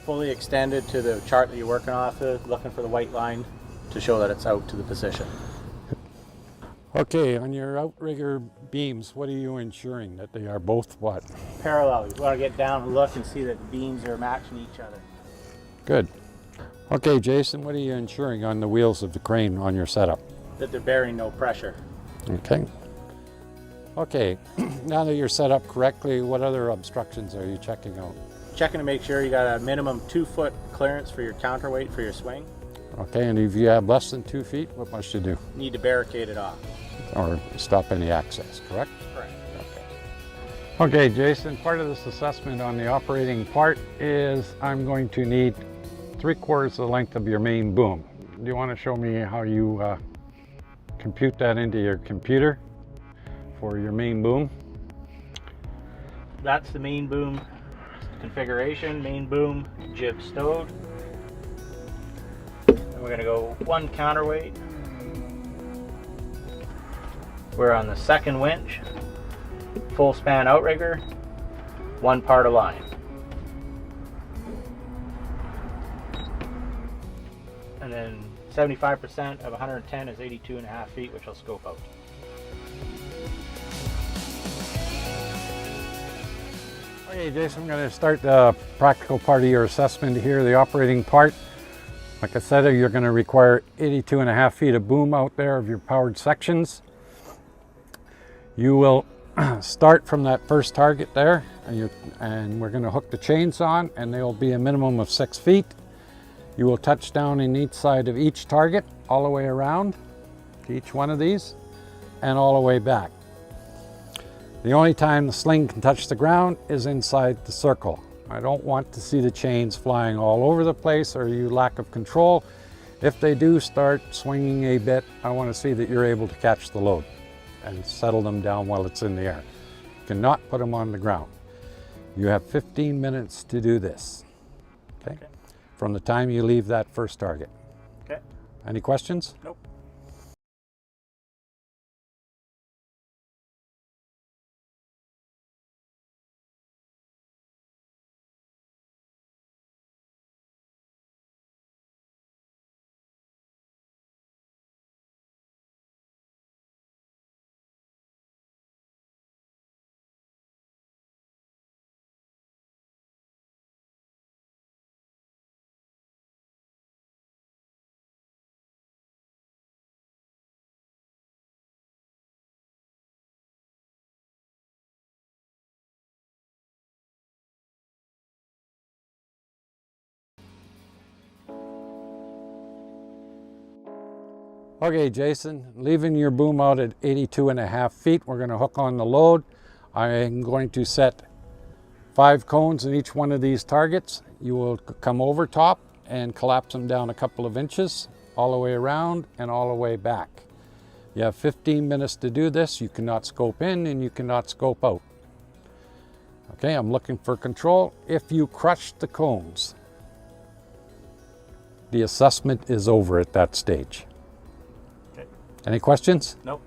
fully extended to the chart that you're working off of, looking for the white line to show that it's out to the position. Okay, on your outrigger beams, what are you ensuring? That they are both what? Parallel. You want to get down and look and see that the beams are matching each other. Good. Okay, Jason, what are you ensuring on the wheels of the crane on your setup? That they're bearing no pressure. Okay. Okay, now that you're set up correctly, what other obstructions are you checking out? Checking to make sure you got a minimum 2-foot clearance for your counterweight for your swing. Okay, and if you have less than 2 feet, what must you do? Need to barricade it off. Or stop any access, correct? Correct. Okay, Jason, part of this assessment on the operating part is I'm going to need 3/4 the length of your main boom. Do you want to show me how you compute that into your computer for your main boom? That's the main boom configuration. Main boom, jib stowed. And we're going to go 1 counterweight. We're on the second winch, full span outrigger, 1 part of line. And then 75% of 110 is 82.5 feet, which will scope out. Okay, Jason, I'm going to start the practical part of your assessment here, the operating part. Like I said, you're going to require 82.5 feet of boom out there of your powered sections. You will start from that first target there, and we're going to hook the chains on, and they will be a minimum of 6 feet. You will touch down in each side of each target, all the way around to each one of these, and all the way back. The only time the sling can touch the ground is inside the circle. I don't want to see the chains flying all over the place or you lack of control. If they do start swinging a bit, I want to see that you're able to catch the load and settle them down while it's in the air. You cannot put them on the ground. You have 15 minutes to do this, okay? From the time you leave that first target. Okay. Any questions? Nope. Okay, Jason, leaving your boom out at 82.5 feet, we're going to hook on the load. I'm going to set 5 cones in each one of these targets. You will come over top and collapse them down a couple of inches all the way around and all the way back. You have 15 minutes to do this. You cannot scope in and you cannot scope out. Okay, I'm looking for control. If you crush the cones, the assessment is over at that stage. Okay. Any questions? Nope.